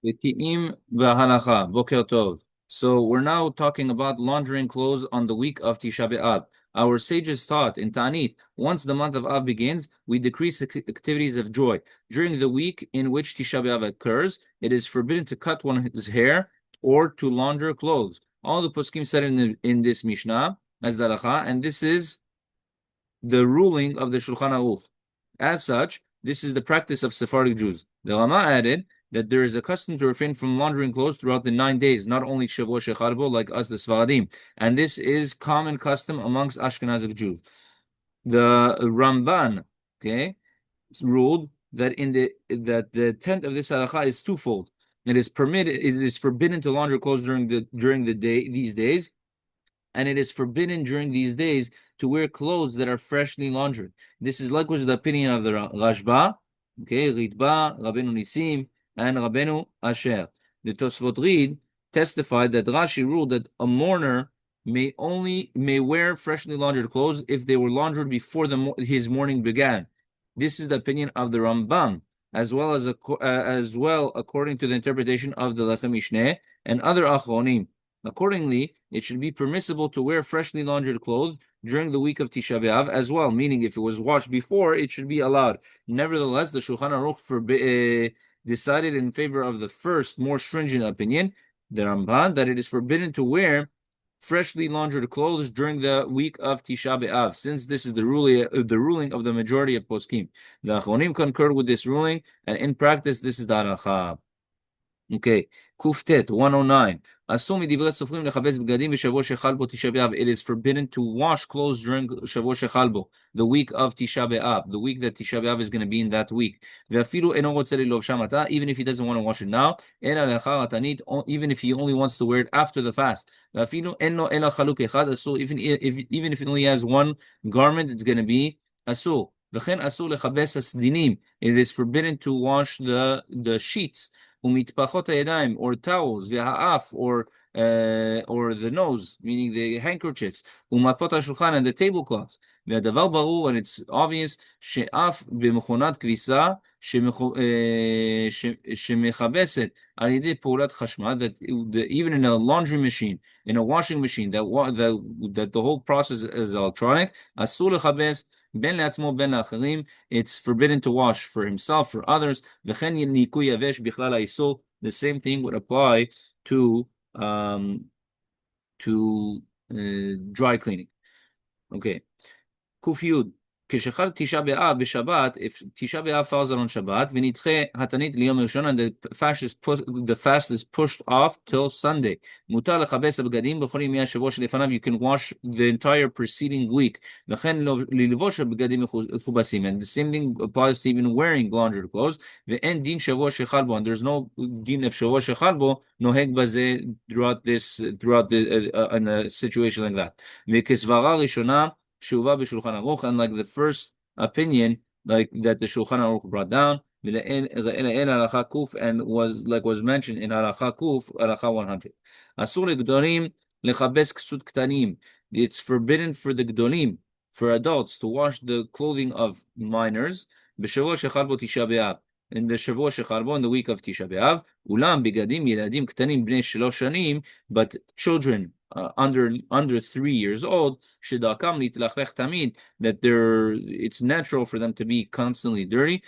Bekiim Bahalacha. Boker Tov. So we're now talking about laundering clothes on the week of Tisha B'Av. Our sages taught in Ta'anit, once the month of Av begins, we decrease activities of joy. During the week in which Tisha B'Av occurs, it is forbidden to cut one's hair or to launder clothes. All the poskim said in this Mishnah as the halacha, and this is the ruling of the Shulchan Aruch. As such, this is the practice of Sephardic Jews. The Rama added that there is a custom to refrain from laundering clothes throughout the 9 days, not only Shavua Shecharbo like us, the Sfaradim, and this is common custom amongst Ashkenazic Jews. The Ramban, ruled that the intent of this halacha is twofold. It is forbidden to launder clothes during the day these days, and it is forbidden during these days to wear clothes that are freshly laundered. This is likewise the opinion of the Rashba, Ritba, Rabbeinu Nisim, and Rabbeinu Asher. The Tosfot Reed testified that Rashi ruled that a mourner may wear freshly laundered clothes if they were laundered before his mourning began. This is the opinion of the Rambam, as well according to the interpretation of the Lechem Mishneh and other Achronim. Accordingly, it should be permissible to wear freshly laundered clothes during the week of Tisha B'Av as well, meaning if it was washed before, it should be allowed. Nevertheless, the Shulchan Aruch decided in favor of the first, more stringent opinion, the Ramban, that it is forbidden to wear freshly laundered clothes during the week of Tisha B'Av, since this is the ruling of the majority of poskim. The Achronim concurred with this ruling, and in practice, this is the halacha. Okay, Kuftet 109. It is forbidden to wash clothes during Shavua Shechalbo, the week of Tisha B'Av, the week that Tisha B'Av is going to be in that week. Even if he doesn't want to wash it now, even if he only wants to wear it after the fast. Even if it only has one garment, it's going to be asur. It is forbidden to wash the sheets. Or towels, or the nose, meaning the handkerchiefs, and the tablecloths. And it's obvious that even in a laundry machine, in a washing machine, that the whole process is electronic. It's forbidden to wash for himself, for others. The same thing would apply to dry cleaning. Okay. Kufyud. If Tisha B'Av falls on Shabbat, and the fast is pushed off till Sunday. You can wash the entire preceding week. And the same thing applies to even wearing laundered clothes. And there's no din of Shavua Shechalbo noheg bazeh throughout in a situation like that. And like the first opinion, like that the Shulchan Aruch brought down, and was mentioned in Halacha Kuf, Halacha 100. It's forbidden for the Gdolim, for adults, to wash the clothing of minors in the Shavua Shecharbo, in the week of Tisha B'Av. Ulam bigadim yeladim ktanim bnei 3 shanim, but children under 3 years old, that it's natural for them to be constantly dirty.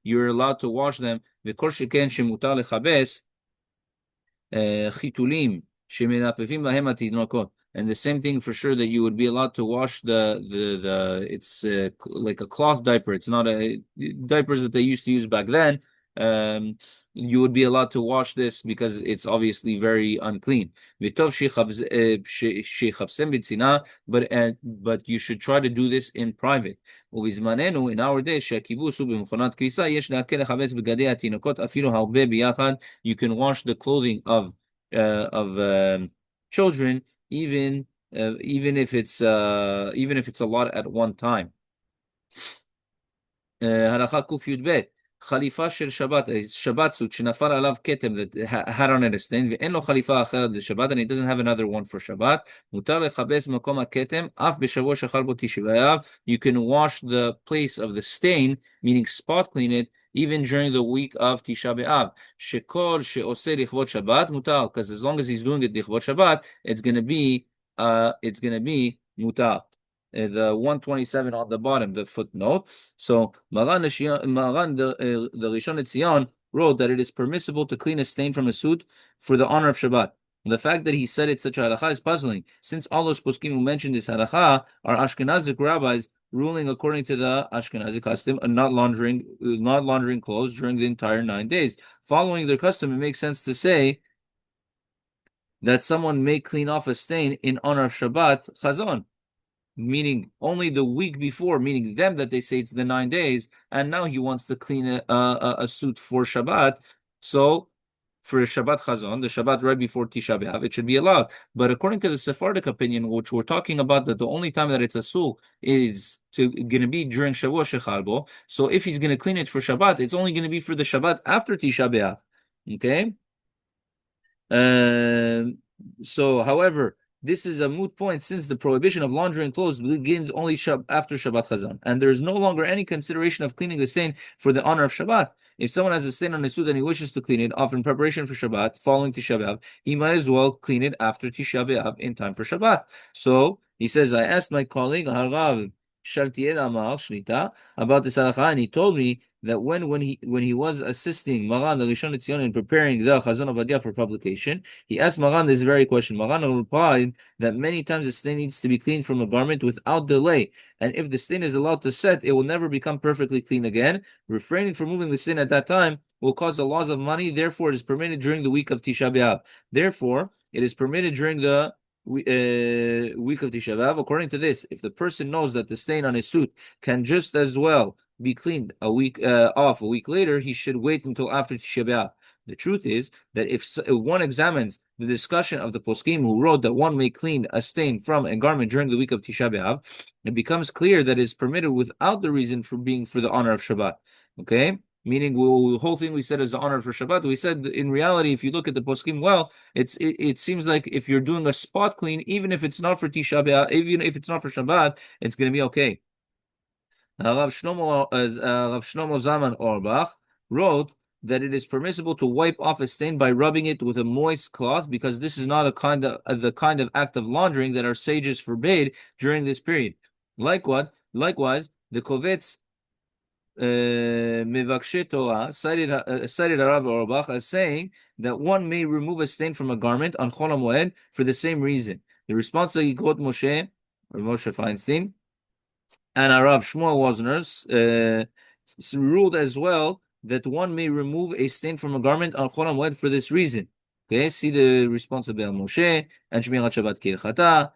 You're allowed to wash them. And the same thing for sure, that you would be allowed to wash it's like a cloth diaper. It's not diapers that they used to use back then. You would be allowed to wash this because it's obviously very unclean. But you should try to do this in private. In our days, you can wash the clothing of children, even if it's a lot at one time. Halacha Kuf Yud Bet. Khalifa shel Shabbat, Shabbat suit shenafal alav ketem, that had on it a stain, ve'en lo khalifa acher the Shabbat, and he doesn't have another one for Shabbat. Mutar lechabes makom haketem af b'shavua shechal bo Tisha B'Av. You can wash the place of the stain, meaning spot clean it, even during the week of Tisha B'Av. Shekol she'oseh lichvot Shabbat mutar, because as long as he's doing it lichvot Shabbat, it's gonna be mutar. The 127 on the bottom, the footnote. So Maran the Rishon LeZion wrote that it is permissible to clean a stain from a suit for the honor of Shabbat. The fact that he said it such a halacha is puzzling, since all those poskim who mentioned this halacha are Ashkenazic rabbis ruling according to the Ashkenazi custom and not laundering clothes during the entire 9 days. Following their custom, it makes sense to say that someone may clean off a stain in honor of Shabbat chazon, meaning only the week before, meaning them that they say it's the 9 days, and now he wants to clean a suit for Shabbat. So for a Shabbat Chazon, the Shabbat right before Tisha B'Av, it should be allowed. But according to the Sephardic opinion, which we're talking about, that the only time that it's asul is going to be during Shavua Shechalbo. So if he's going to clean it for Shabbat, it's only going to be for the Shabbat after Tisha B'Av. Okay? So, however, this is a moot point since the prohibition of laundering clothes begins only after Shabbat Chazan, and there is no longer any consideration of cleaning the stain for the honor of Shabbat. If someone has a stain on his suit and he wishes to clean it off in preparation for Shabbat, following Tisha B'Av, he might as well clean it after Tisha B'Av in time for Shabbat. So he says, I asked my colleague Harav Shaltiel Amar Shlita about this halacha, and he told me that when he was assisting Maran the Rishon LeZion in preparing the Chazon Ovadia for publication, he asked Maran this very question. Maran replied that many times the stain needs to be cleaned from a garment without delay, and if the stain is allowed to set, it will never become perfectly clean again. Refraining from moving the stain at that time will cause a loss of money. Therefore, it is permitted during the week of Tisha B'Av. Therefore, it is permitted during the week of Tisha B'Av. According to this, if the person knows that the stain on his suit can just as well be cleaned a week later, he should wait until after Tisha B'Av. The truth is that if one examines the discussion of the poskim who wrote that one may clean a stain from a garment during the week of Tisha B'Av, it becomes clear that it is permitted without the reason for being for the honor of Shabbat. Okay? Meaning the whole thing we said is the honor for Shabbat. We said in reality, if you look at the poskim well, it seems like if you're doing a spot clean, even if it's not for Tisha B'Av, even if it's not for Shabbat, it's going to be okay. Rav Shlomo Zalman Auerbach wrote that it is permissible to wipe off a stain by rubbing it with a moist cloth, because this is not the kind of act of laundering that our sages forbade during this period. Likewise, the Kovetz Mevakshe Torah cited Rav Auerbach as saying that one may remove a stain from a garment on Chol HaMoed for the same reason. The response to Yikrot Moshe Feinstein and Rav Shmuel Wozner ruled as well that one may remove a stain from a garment on Chol HaMoed for this reason. Okay, see the response of Be'al Moshe and Shmirat Shabbat Kirchata.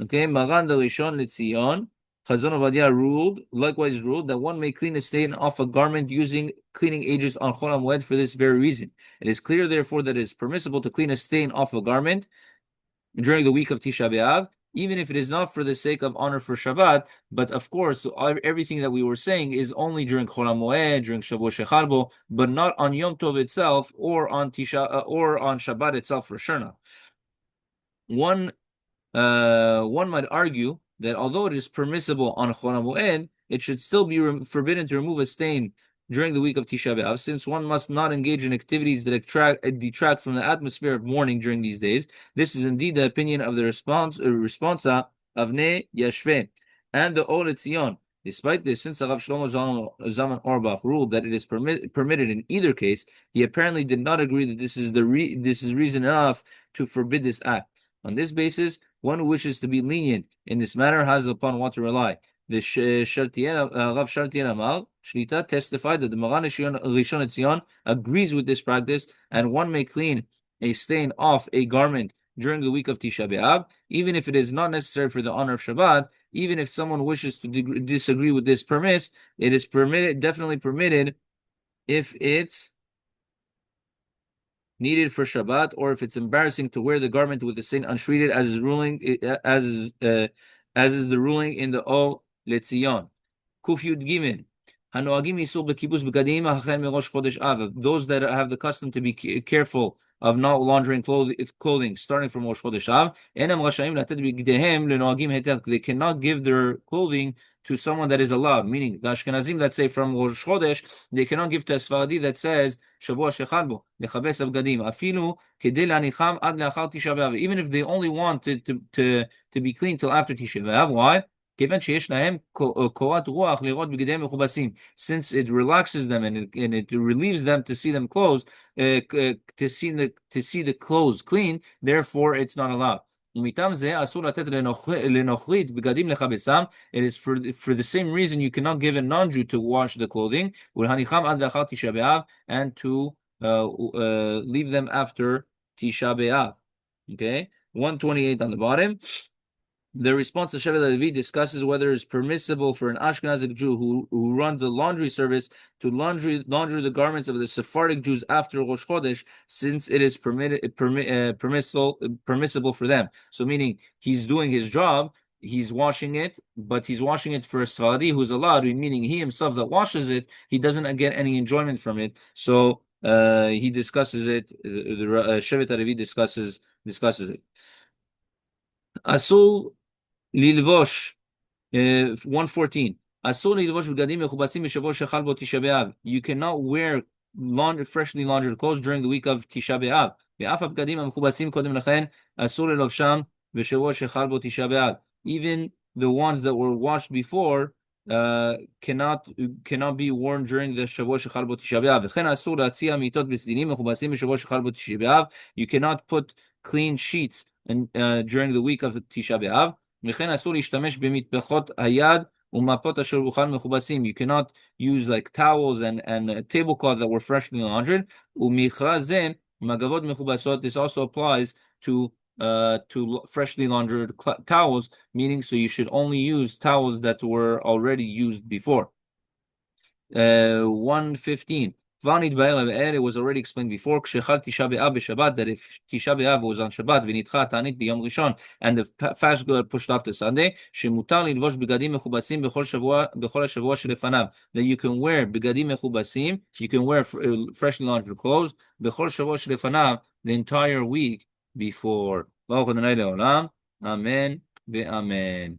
Okay, Maran the Rishon LeZion Chazon Ovadia likewise ruled that one may clean a stain off a garment using cleaning agents on Chol HaMoed for this very reason. It is clear, therefore, that it is permissible to clean a stain off a garment during the week of Tisha B'Av, even if it is not for the sake of honor for Shabbat. But of course, everything that we were saying is only during Chol HaMoed, during Shavua Shechalbo, but not on Yom Tov itself or on Shabbat itself for sure not. One might argue that although it is permissible on Chol HaMoed, it should still be forbidden to remove a stain during the week of Tisha B'Av, since one must not engage in activities that detract from the atmosphere of mourning during these days. This is indeed the opinion of the responsa Avnei Yashveh and the Or Letzion. Despite this, since Rav Shlomo Zalman Auerbach ruled that it is permitted in either case, he apparently did not agree that this is reason enough to forbid this act. On this basis, one who wishes to be lenient in this matter has upon what to rely. The Rav Shaltiel Amar Shlita testified that the Maran Rishon LeZion agrees with this practice, and one may clean a stain off a garment during the week of Tisha B'Av, even if it is not necessary for the honor of Shabbat. Even if someone wishes to disagree with this premise, it is definitely permitted if it's needed for Shabbat, or if it's embarrassing to wear the garment with the stain untreated, as is the ruling in the Or Letzion. Kuf Yud Gimel. Those that have the custom to be careful of not laundering clothing starting from Rosh Chodesh Av, they cannot give their clothing to someone that is allowed, meaning the Ashkenazim that say from Rosh Chodesh, they cannot give to a Sfaradi that says Shavua Shechal Bo, Lechabes Abgadim, Afilu Kedei Lanicham Ad Leachar Tisha B'Av, even if they only want to be clean till after Tisha B'Av. Why? Since it relaxes them and it relieves them to see them closed, to see the clothes clean, therefore it's not allowed. It is for the same reason you cannot give a non-Jew to wash the clothing and to leave them after Tisha B'Av. Okay, 128 on the bottom. The response to Shevet Levi discusses whether it's permissible for an Ashkenazic Jew who runs the laundry service to launder the garments of the Sephardic Jews after Rosh Chodesh, since it is permissible for them. So meaning he's doing his job, he's washing it, but he's washing it for a Sephardi who's allowed, meaning he himself that washes it, he doesn't get any enjoyment from it. So he discusses it. The Shevet Levi discusses it. Asul Lilvosh 114. You cannot wear freshly laundered clothes during the week of Tisha B'Av. Even the ones that were washed before cannot be worn during the Shavua Shechal Bo Tisha B'Av. You cannot put clean sheets during the week of Tisha B'Av. You cannot use like towels and tablecloth that were freshly laundered. This also applies to freshly laundered towels, meaning so you should only use towels that were already used before. 115. It was already explained before that if Tisha B'Av was on Shabbat and the fast got pushed off to Sunday, that you can wear begadim mechubasim, you can wear freshly laundered clothes the entire week before. Amen ve'amen.